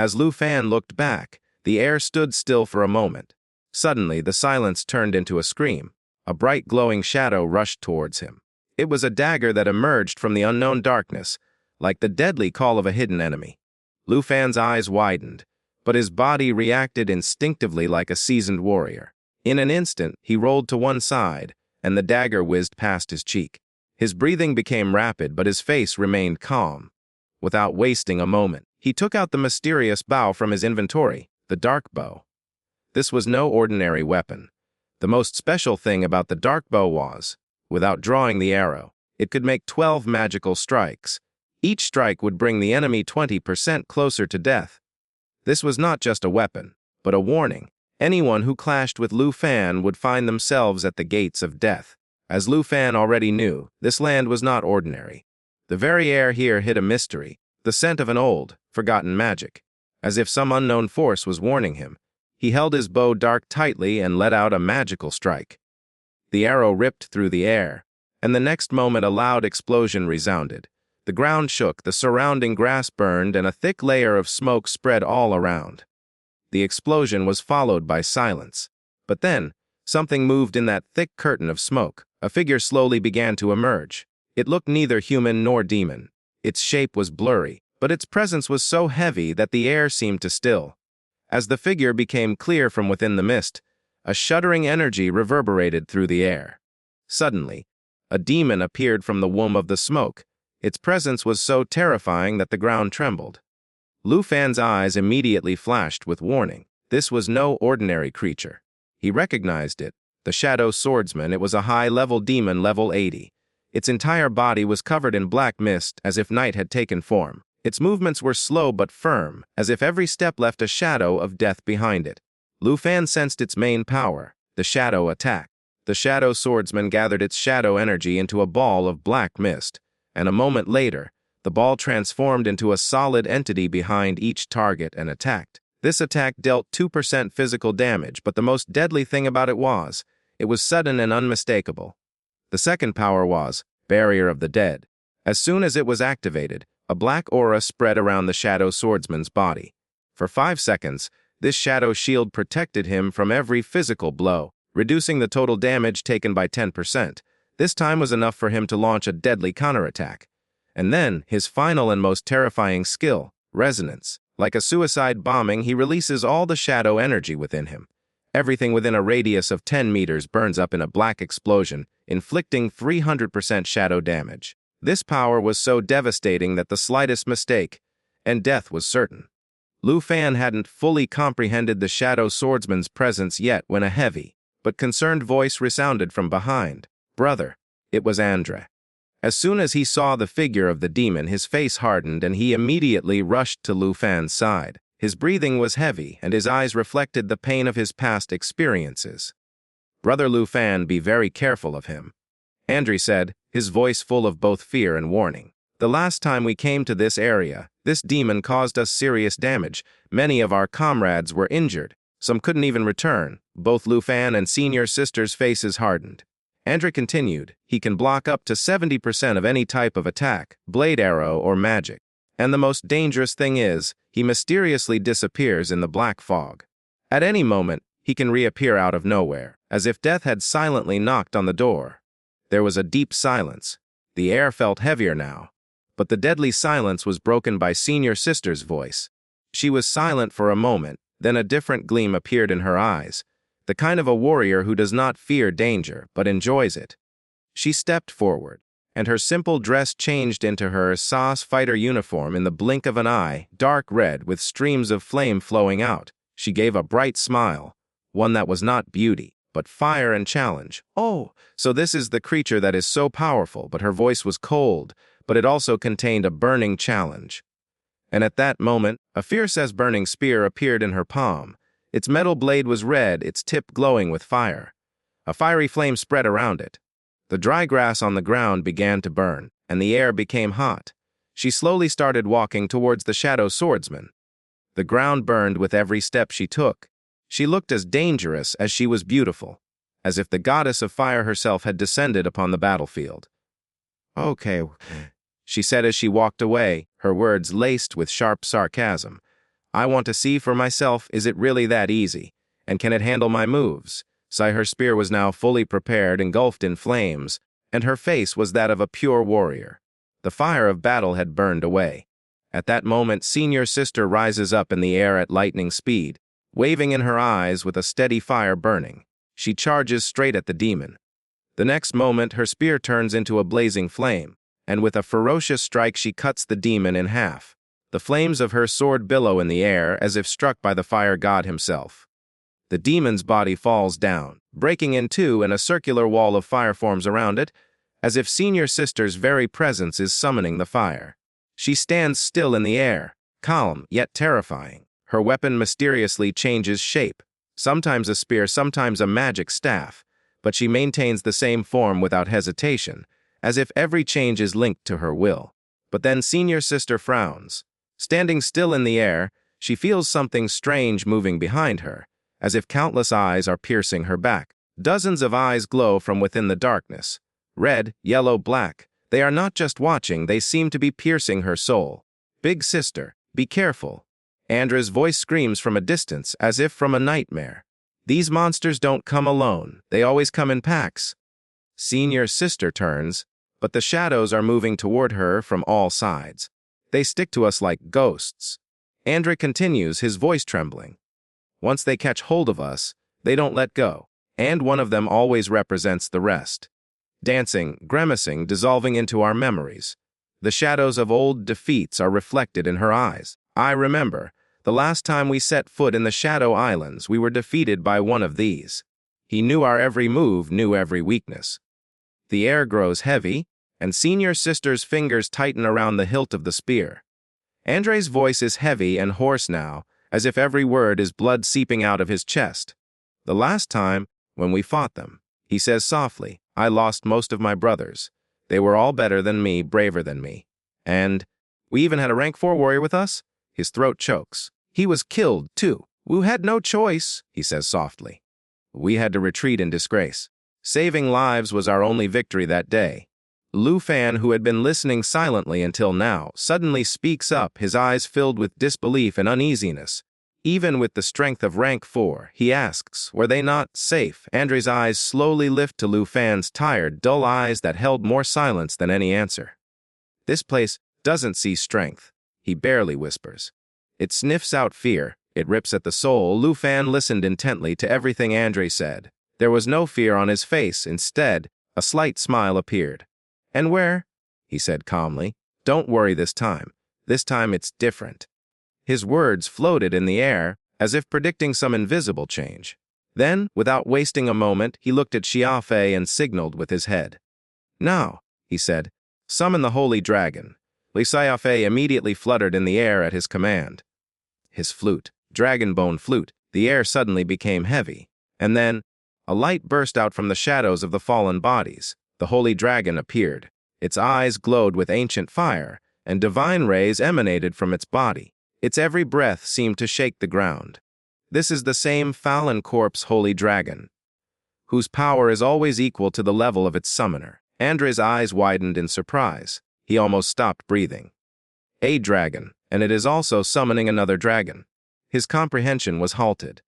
As Lu Fan looked back, the air stood still for a moment. Suddenly, the silence turned into a scream. A bright glowing shadow rushed towards him. It was a dagger that emerged from the unknown darkness, like the deadly call of a hidden enemy. Lu Fan's eyes widened, but his body reacted instinctively like a seasoned warrior. In an instant, he rolled to one side, and the dagger whizzed past his cheek. His breathing became rapid, but his face remained calm. Without wasting a moment, he took out the mysterious bow from his inventory, the dark bow. This was no ordinary weapon. The most special thing about the dark bow was, without drawing the arrow, it could make 12 magical strikes. Each strike would bring the enemy 20% closer to death. This was not just a weapon, but a warning. Anyone who clashed with Lu Fan would find themselves at the gates of death. As Lu Fan already knew, this land was not ordinary. The very air here hid a mystery, the scent of an old, forgotten magic. As if some unknown force was warning him, he held his bow dark tightly and let out a magical strike. The arrow ripped through the air, and the next moment a loud explosion resounded. The ground shook, the surrounding grass burned, and a thick layer of smoke spread all around. The explosion was followed by silence. But then, something moved in that thick curtain of smoke. A figure slowly began to emerge. It looked neither human nor demon. Its shape was blurry, but its presence was so heavy that the air seemed to still. As the figure became clear from within the mist, a shuddering energy reverberated through the air. Suddenly, a demon appeared from the womb of the smoke. Its presence was so terrifying that the ground trembled. Lu Fan's eyes immediately flashed with warning. This was no ordinary creature. He recognized it. The shadow swordsman. It was a high-level demon, level 80. Its entire body was covered in black mist, as if night had taken form. Its movements were slow but firm, as if every step left a shadow of death behind it. Lu Fan sensed its main power, the shadow attack. The shadow swordsman gathered its shadow energy into a ball of black mist, and a moment later, the ball transformed into a solid entity behind each target and attacked. This attack dealt 2% physical damage, but the most deadly thing about it was sudden and unmistakable. The second power was Barrier of the Dead. As soon as it was activated, a black aura spread around the shadow swordsman's body. For 5 seconds, this shadow shield protected him from every physical blow, reducing the total damage taken by 10%. This time was enough for him to launch a deadly counterattack. And then, his final and most terrifying skill, Resonance. Like a suicide bombing, he releases all the shadow energy within him. Everything within a radius of 10 meters burns up in a black explosion, inflicting 300% shadow damage. This power was so devastating that the slightest mistake, and death was certain. Lu Fan hadn't fully comprehended the shadow swordsman's presence yet when a heavy, but concerned voice resounded from behind. "Brother." It was Andre. As soon as he saw the figure of the demon, his face hardened and he immediately rushed to Lu Fan's side. His breathing was heavy and his eyes reflected the pain of his past experiences. "Brother Lu Fan, be very careful of him," Andre said, his voice full of both fear and warning. "The last time we came to this area, this demon caused us serious damage. Many of our comrades were injured. Some couldn't even return." Both Lu Fan and senior sister's faces hardened. Andre continued, "He can block up to 70% of any type of attack, blade arrow or magic. And the most dangerous thing is, he mysteriously disappears in the black fog. At any moment, he can reappear out of nowhere, as if death had silently knocked on the door." There was a deep silence. The air felt heavier now. But the deadly silence was broken by senior sister's voice. She was silent for a moment, then a different gleam appeared in her eyes. The kind of a warrior who does not fear danger, but enjoys it. She stepped forward, and her simple dress changed into her SAS fighter uniform in the blink of an eye, dark red with streams of flame flowing out. She gave a bright smile, one that was not beauty, but fire and challenge. "Oh, so this is the creature that is so powerful," but her voice was cold, but it also contained a burning challenge. And at that moment, a fierce as burning spear appeared in her palm. Its metal blade was red, its tip glowing with fire. A fiery flame spread around it. The dry grass on the ground began to burn, and the air became hot. She slowly started walking towards the shadow swordsman. The ground burned with every step she took. She looked as dangerous as she was beautiful, as if the goddess of fire herself had descended upon the battlefield. "Okay," she said as she walked away, her words laced with sharp sarcasm. I want to see for myself, is it really that easy? And can it handle my moves? Her spear was now fully prepared, engulfed in flames, and her face was that of a pure warrior. The fire of battle had burned away. At that moment, senior sister rises up in the air at lightning speed, waving in her eyes with a steady fire burning. She charges straight at the demon. The next moment, her spear turns into a blazing flame, and with a ferocious strike she cuts the demon in half. The flames of her sword billow in the air as if struck by the fire god himself. The demon's body falls down, breaking in two, and a circular wall of fire forms around it, as if senior sister's very presence is summoning the fire. She stands still in the air, calm yet terrifying. Her weapon mysteriously changes shape, sometimes a spear, sometimes a magic staff, but she maintains the same form without hesitation, as if every change is linked to her will. But then senior sister frowns. Standing still in the air, she feels something strange moving behind her, as if countless eyes are piercing her back. Dozens of eyes glow from within the darkness. Red, yellow, black. They are not just watching, they seem to be piercing her soul. Big sister, be careful. Andra's voice screams from a distance, as if from a nightmare. These monsters don't come alone, they always come in packs. Senior sister turns, but the shadows are moving toward her from all sides. They stick to us like ghosts. Andra continues, his voice trembling. Once they catch hold of us, they don't let go, and one of them always represents the rest. Dancing, grimacing, dissolving into our memories. The shadows of old defeats are reflected in her eyes. I remember, the last time we set foot in the Shadow Islands, we were defeated by one of these. He knew our every move, knew every weakness. The air grows heavy, and senior sister's fingers tighten around the hilt of the spear. Andre's voice is heavy and hoarse now, as if every word is blood seeping out of his chest. The last time, when we fought them, he says softly, I lost most of my brothers. They were all better than me, braver than me. And we even had a rank 4 warrior with us? His throat chokes. He was killed, too. We had no choice, he says softly. We had to retreat in disgrace. Saving lives was our only victory that day. Lu Fan, who had been listening silently until now, suddenly speaks up, his eyes filled with disbelief and uneasiness. Even with the strength of rank 4, he asks, were they not safe? Andre's eyes slowly lift to Lu Fan's tired, dull eyes that held more silence than any answer. This place doesn't see strength, he barely whispers. It sniffs out fear, it rips at the soul. Lu Fan listened intently to everything Andre said. There was no fear on his face, instead, a slight smile appeared. And where? He said calmly. Don't worry this time. This time it's different. His words floated in the air, as if predicting some invisible change. Then, without wasting a moment, he looked at Xia Fei and signaled with his head. Now, he said, summon the holy dragon. Xia Fei immediately fluttered in the air at his command. His flute, dragon bone flute, the air suddenly became heavy. And then, a light burst out from the shadows of the fallen bodies. The holy dragon appeared. Its eyes glowed with ancient fire, and divine rays emanated from its body. Its every breath seemed to shake the ground. This is the same fallen corpse holy dragon, whose power is always equal to the level of its summoner. Andre's eyes widened in surprise. He almost stopped breathing. A dragon, and it is also summoning another dragon. His comprehension was halted.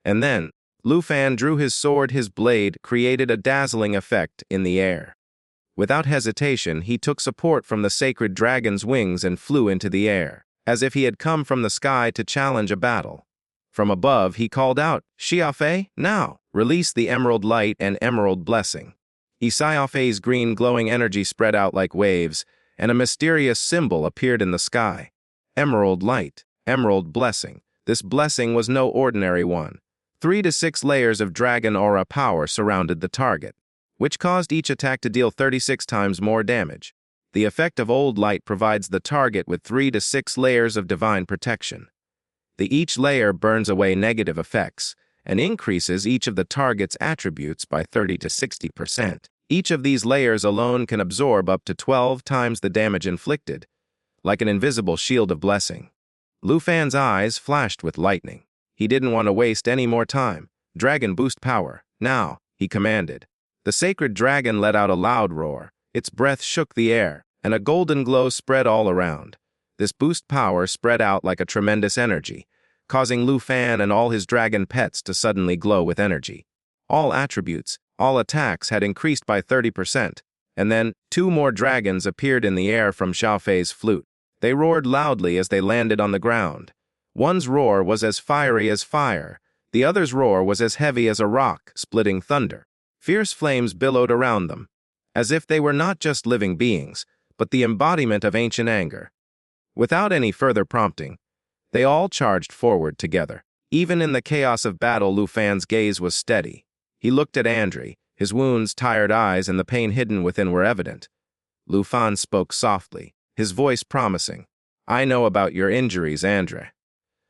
And then, Lu Fan drew his sword, his blade created a dazzling effect in the air. Without hesitation, he took support from the sacred dragon's wings and flew into the air, as if he had come from the sky to challenge a battle. From above, he called out, Xia Fei, now, release the emerald light and emerald blessing. Xia Fei's green glowing energy spread out like waves, and a mysterious symbol appeared in the sky. Emerald light, emerald blessing. This blessing was no ordinary one. 3 to 6 layers of dragon aura power surrounded the target, which caused each attack to deal 36 times more damage. The effect of old light provides the target with 3 to 6 layers of divine protection. Each layer burns away negative effects and increases each of the target's attributes by 30 to 60%. Each of these layers alone can absorb up to 12 times the damage inflicted, like an invisible shield of blessing. Lu Fan's eyes flashed with lightning. He didn't want to waste any more time. Dragon boost power, now, he commanded. The sacred dragon let out a loud roar. Its breath shook the air, and a golden glow spread all around. This boost power spread out like a tremendous energy, causing Lu Fan and all his dragon pets to suddenly glow with energy. All attributes, all attacks had increased by 30%, and then 2 more dragons appeared in the air from Xiao Fei's flute. They roared loudly as they landed on the ground. One's roar was as fiery as fire, the other's roar was as heavy as a rock, splitting thunder. Fierce flames billowed around them, as if they were not just living beings, but the embodiment of ancient anger. Without any further prompting, they all charged forward together. Even in the chaos of battle, Lu Fan's gaze was steady. He looked at Andre, his wounds, tired eyes, and the pain hidden within were evident. Lu Fan spoke softly, his voice promising, "I know about your injuries, Andre.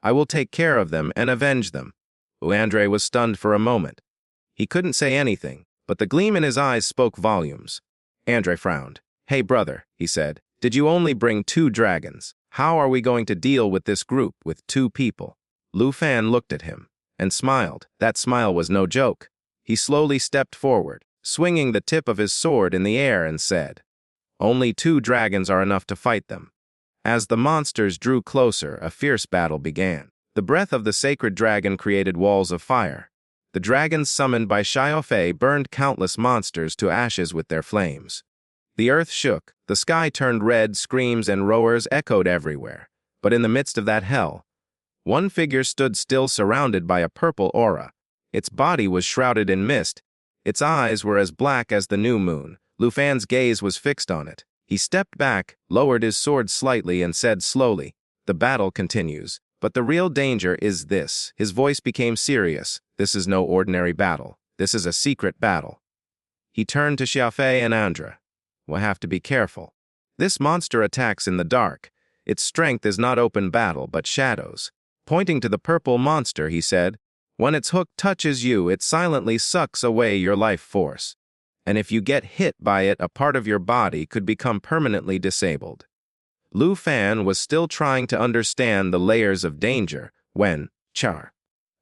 I will take care of them and avenge them." Andre was stunned for a moment. He couldn't say anything, but the gleam in his eyes spoke volumes. Andre frowned. "Hey brother," he said, "did you only bring 2 dragons? How are we going to deal with this group with 2 people? Lu Fan looked at him and smiled. That smile was no joke. He slowly stepped forward, swinging the tip of his sword in the air and said, "Only 2 dragons are enough to fight them." As the monsters drew closer, a fierce battle began. The breath of the sacred dragon created walls of fire. The dragons summoned by Xiao Fei burned countless monsters to ashes with their flames. The earth shook, the sky turned red, screams and roars echoed everywhere. But in the midst of that hell, one figure stood still, surrounded by a purple aura. Its body was shrouded in mist. Its eyes were as black as the new moon. Lu Fan's gaze was fixed on it. He stepped back, lowered his sword slightly, and said slowly, "The battle continues. But the real danger is this." His voice became serious. "This is no ordinary battle. This is a secret battle." He turned to Xiao Fei and Andre. "We'll have to be careful. This monster attacks in the dark. Its strength is not open battle, but shadows." Pointing to the purple monster, he said, "When its hook touches you, it silently sucks away your life force. And if you get hit by it, a part of your body could become permanently disabled." Lu Fan was still trying to understand the layers of danger when, char,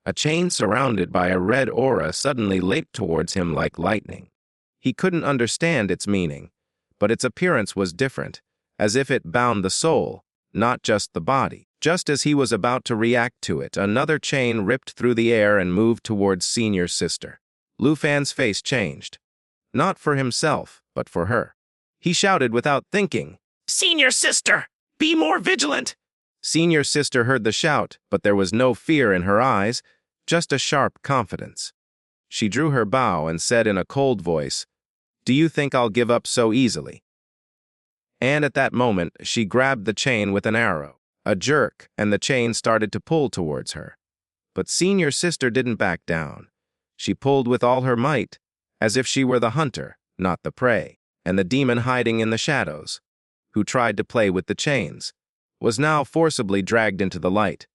a chain surrounded by a red aura suddenly leaped towards him like lightning. He couldn't understand its meaning, but its appearance was different, as if it bound the soul, not just the body. Just as he was about to react to it, another chain ripped through the air and moved towards Senior Sister. Lu Fan's face changed. Not for himself, but for her. He shouted without thinking, "Senior Sister, be more vigilant!" Senior Sister heard the shout, but there was no fear in her eyes, just a sharp confidence. She drew her bow and said in a cold voice, "Do you think I'll give up so easily?" And at that moment, she grabbed the chain with an arrow. A jerk, and the chain started to pull towards her. But Senior Sister didn't back down. She pulled with all her might, as if she were the hunter, not the prey, and the demon hiding in the shadows, who tried to play with the chains, was now forcibly dragged into the light.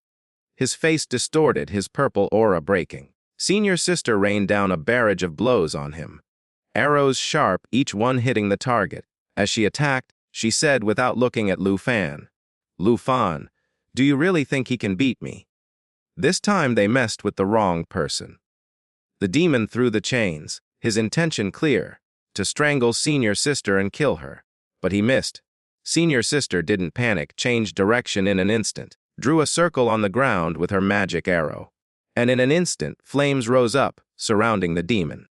His face distorted, his purple aura breaking. Senior Sister rained down a barrage of blows on him. Arrows sharp, each one hitting the target. As she attacked, she said without looking at Lu Fan, "Lu Fan, do you really think he can beat me?" This time they messed with the wrong person. The demon threw the chains, his intention clear, to strangle Senior Sister and kill her. But he missed. Senior Sister didn't panic, changed direction in an instant, drew a circle on the ground with her magic arrow. And in an instant, flames rose up, surrounding the demon.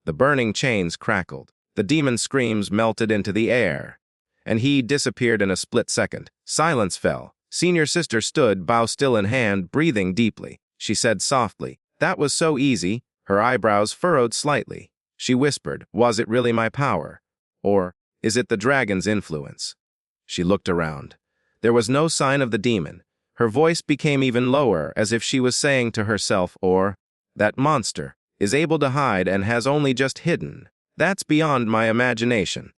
The burning chains crackled. The demon's screams melted into the air, and he disappeared in a split second. Silence fell. Senior Sister stood, bow still in hand, breathing deeply. She said softly, "That was so easy." Her eyebrows furrowed slightly. She whispered, "Was it really my power? Or is it the dragon's influence?" She looked around. There was no sign of the demon. Her voice became even lower, as if she was saying to herself, "Or that monster is able to hide and has only just hidden. That's beyond my imagination."